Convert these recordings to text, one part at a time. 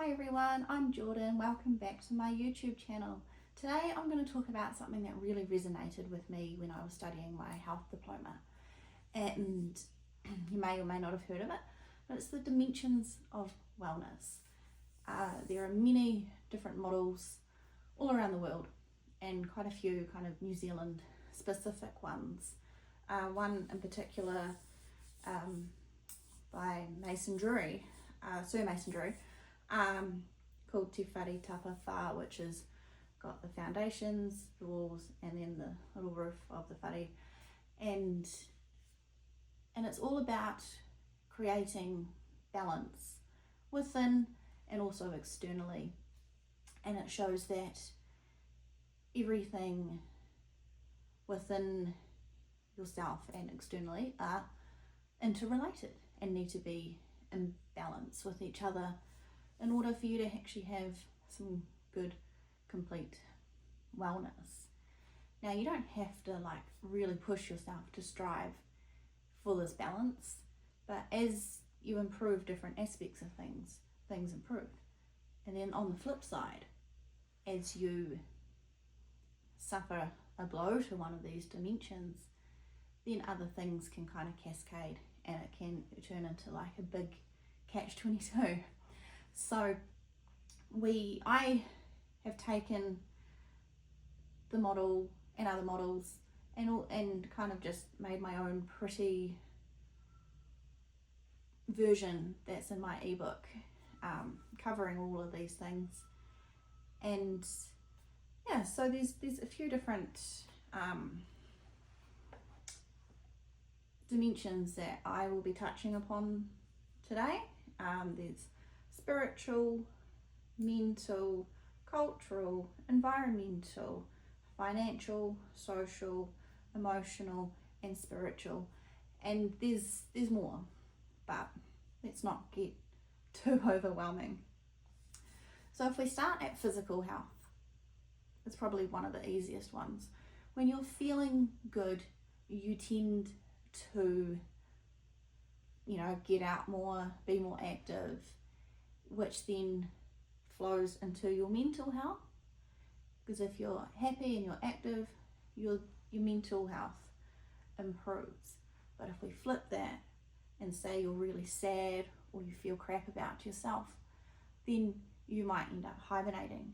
Hi everyone, I'm Jordan. Welcome back to my YouTube channel. Today I'm going to talk about something that really resonated with me when I was studying my health diploma. And you may or may not have heard of it, but it's the dimensions of wellness. There are many different models all around the world and quite a few kind of New Zealand specific ones. One in particular by Sir Mason Drury, called Te Whare Tapa Whā, which has got the foundations, the walls, and then the little roof of the whare. And it's all about creating balance within and also externally. And it shows that everything within yourself and externally are interrelated and need to be in balance with each other in order for you to actually have some good, complete wellness. Now, you don't have to really push yourself to strive for this balance, but as you improve different aspects of things improve. And then on the flip side, as you suffer a blow to one of these dimensions, then other things can kind of cascade and it can turn into a big catch-22. So I have taken the model and other models and kind of just made my own pretty version that's in my ebook, covering all of these things. And yeah, so there's a few different dimensions that I will be touching upon today. There's spiritual, mental, cultural, environmental, financial, social, emotional, and spiritual. And there's more, but let's not get too overwhelming. So if we start at physical health, it's probably one of the easiest ones. When you're feeling good, you tend to get out more, be more active, which then flows into your mental health. Because if you're happy and you're active, your mental health improves. But if we flip that and say you're really sad or you feel crap about yourself, then you might end up hibernating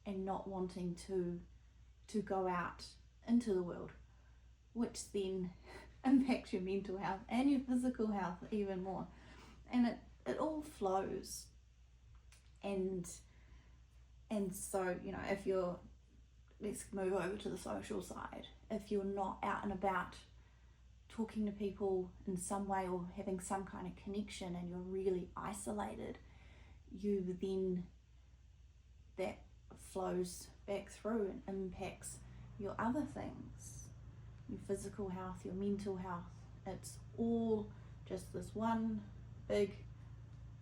and not wanting to go out into the world, which then impacts your mental health and your physical health even more. And it all flows. And so, if let's move over to the social side. If you're not out and about talking to people in some way or having some kind of connection and you're really isolated, that flows back through and impacts your other things, your physical health, your mental health. It's all just this one big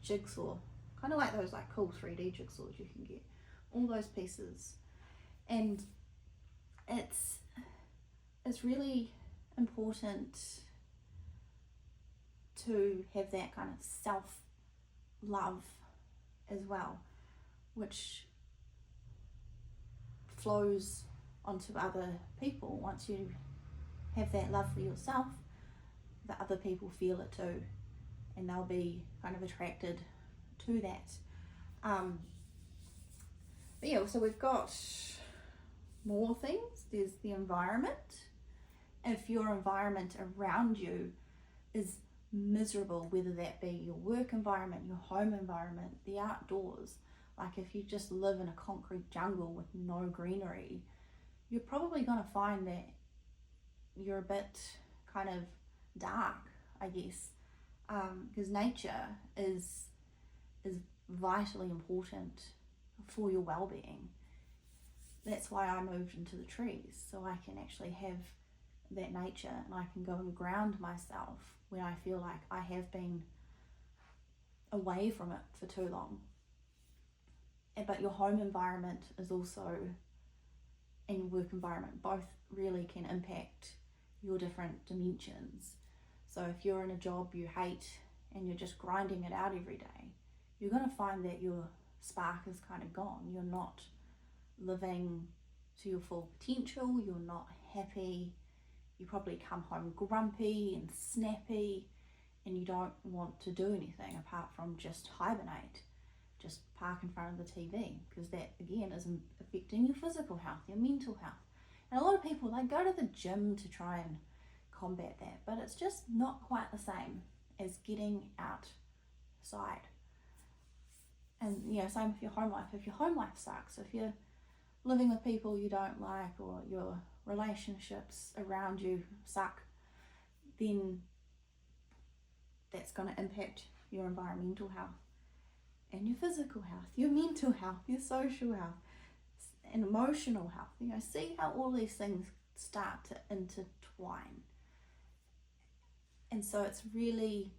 jigsaw, kind of like those cool 3D jigsaws you can get, all those pieces. And it's really important to have that kind of self-love as well, which flows onto other people. Once you have that love for yourself, the other people feel it too, and they'll be kind of attracted to that. But yeah, so we've got more things. There's the environment. If your environment around you is miserable, whether that be your work environment, your home environment, the outdoors, if you just live in a concrete jungle with no greenery, you're probably going to find that you're a bit kind of dark, I guess, because nature is vitally important for your well-being. That's why I moved into the trees, so I can actually have that nature and I can go and ground myself when I feel like I have been away from it for too long. But your home environment is also, and your work environment, both really can impact your different dimensions. So if you're in a job you hate and you're just grinding it out every day, you're going to find that your spark is kind of gone. You're not living to your full potential, you're not happy, you probably come home grumpy and snappy, and you don't want to do anything apart from just hibernate, just park in front of the TV, because that again is affecting your physical health, your mental health. And a lot of people, they go to the gym to try and combat that, but it's just not quite the same as getting outside. And same with your home life. If your home life sucks, if you're living with people you don't like, or your relationships around you suck, then that's going to impact your environmental health and your physical health, your mental health, your social health, and emotional health. See how all these things start to intertwine. And so it's really,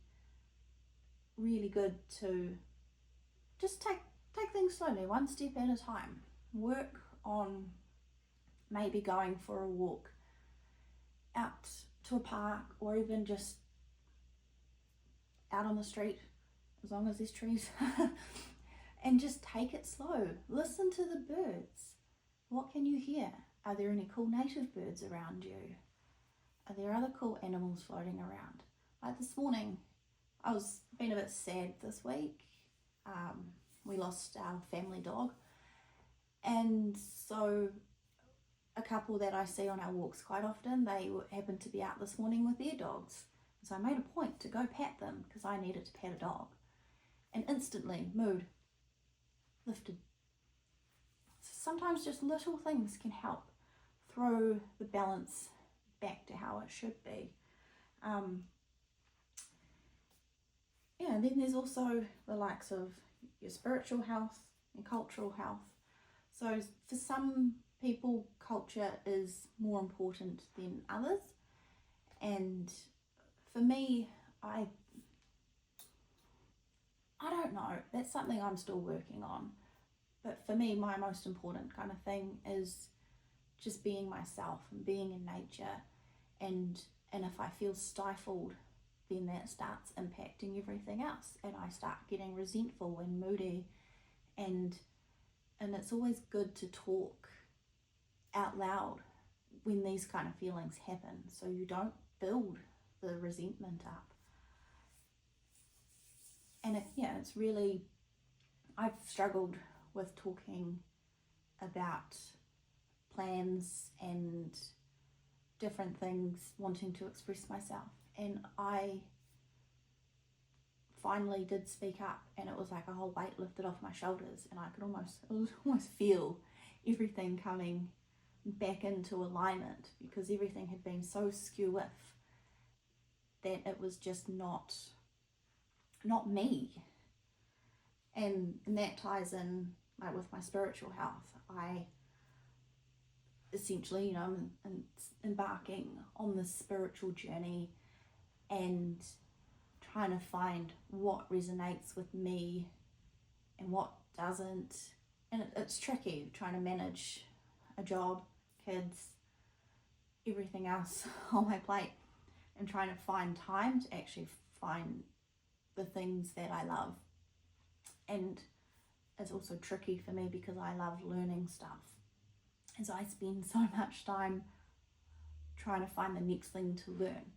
really good to just take things slowly, one step at a time. Work on maybe going for a walk out to a park, or even just out on the street, as long as there's trees, and just take it slow. Listen to the birds. What can you hear? Are there any cool native birds around you? Are there other cool animals floating around? Like this morning, I was being a bit sad this week. We lost our family dog, and so a couple that I see on our walks quite often, they happened to be out this morning with their dogs. So I made a point to go pat them because I needed to pat a dog. And instantly, mood lifted. Sometimes just little things can help throw the balance back to how it should be. And then there's also the likes of your spiritual health and cultural health. So for some people, culture is more important than others. And for me, I don't know, that's something I'm still working on. But for me, my most important kind of thing is just being myself and being in nature. And if I feel stifled, then that starts impacting everything else, and I start getting resentful and moody. And it's always good to talk out loud when these kind of feelings happen, so you don't build the resentment up. And it's really, I've struggled with talking about plans and different things, wanting to express myself. And I finally did speak up, and it was like a whole weight lifted off my shoulders, and I could almost feel everything coming back into alignment, because everything had been so skew with that it was just not me. And that ties in like with my spiritual health. I essentially, I'm embarking on this spiritual journey and trying to find what resonates with me and what doesn't. And it's tricky trying to manage a job, kids, everything else on my plate, and trying to find time to actually find the things that I love. And it's also tricky for me because I love learning stuff, and so I spend so much time trying to find the next thing to learn.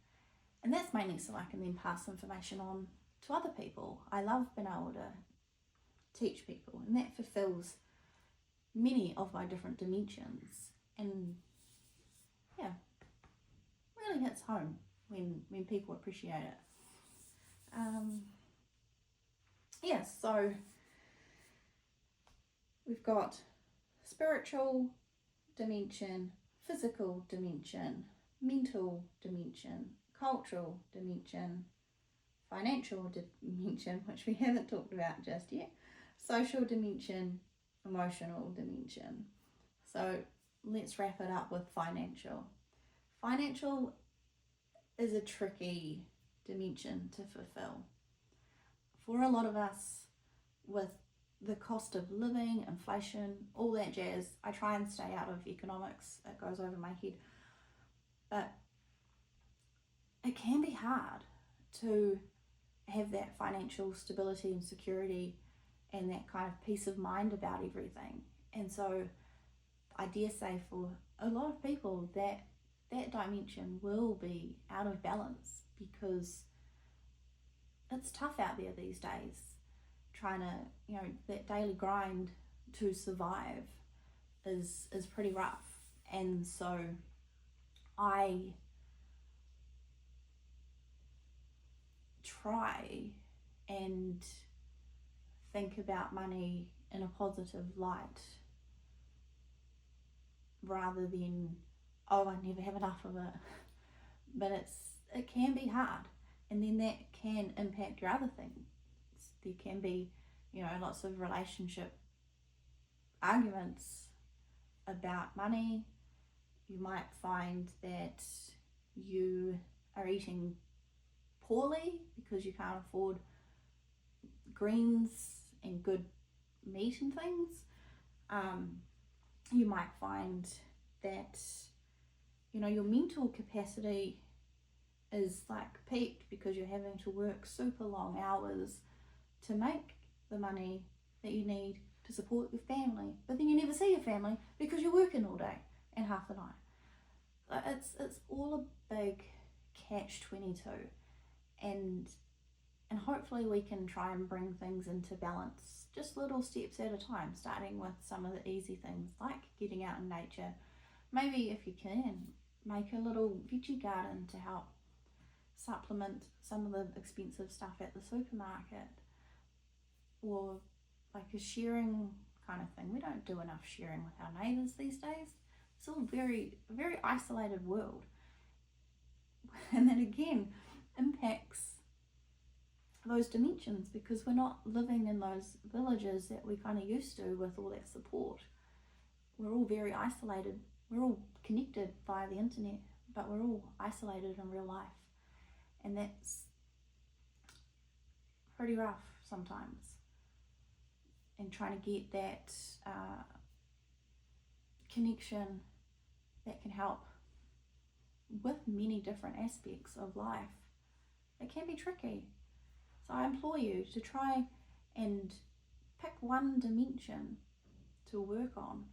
And that's mainly so I can then pass information on to other people. I love being able to teach people, and that fulfills many of my different dimensions. And really hits home when people appreciate it. So we've got spiritual dimension, physical dimension, mental dimension, cultural dimension, financial dimension, which we haven't talked about just yet, social dimension, emotional dimension. So let's wrap it up with financial. Financial is a tricky dimension to fulfill. For a lot of us, with the cost of living, inflation, all that jazz, I try and stay out of economics. It goes over my head. But it can be hard to have that financial stability and security and that kind of peace of mind about everything. And so I dare say for a lot of people that dimension will be out of balance, because it's tough out there these days, trying to, that daily grind to survive is pretty rough. And so I try and think about money in a positive light, rather than, oh, I never have enough of it. But it can be hard, and then that can impact your other things. There can be, lots of relationship arguments about money. You might find that you are eating poorly because you can't afford greens and good meat and things. You might find that, your mental capacity is like peaked because you're having to work super long hours to make the money that you need to support your family, but then you never see your family because you're working all day and half the night. It's all a big catch-22, and hopefully we can try and bring things into balance, just little steps at a time, starting with some of the easy things like getting out in nature. Maybe if you can, make a little veggie garden to help supplement some of the expensive stuff at the supermarket, or like a sharing kind of thing. We don't do enough sharing with our neighbours these days. It's all very, very isolated world. And that again impacts those dimensions, because we're not living in those villages that we kind of used to with all that support. We're all very isolated. We're all connected via the internet, but we're all isolated in real life. And that's pretty rough sometimes. And trying to get that connection that can help with many different aspects of life, it can be tricky. So I implore you to try and pick one dimension to work on.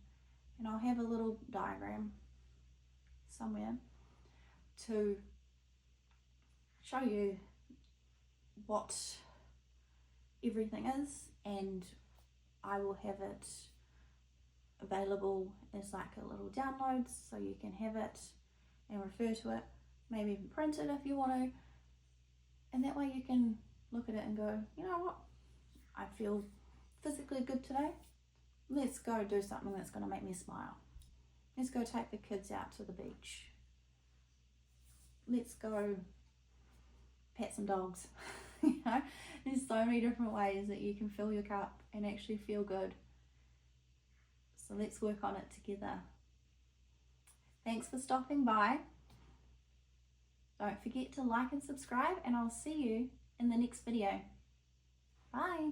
And I'll have a little diagram somewhere to show you what everything is, and I will have it available as like a little download, so you can have it and refer to it, maybe even print it if you want to, and that way you can look at it and go, you know what, I feel physically good today, let's go do something that's going to make me smile. Let's go take the kids out to the beach. Let's go pet some dogs. There's so many different ways that you can fill your cup and actually feel good. So let's work on it together. Thanks for stopping by. Don't forget to like and subscribe, and I'll see you in the next video. Bye.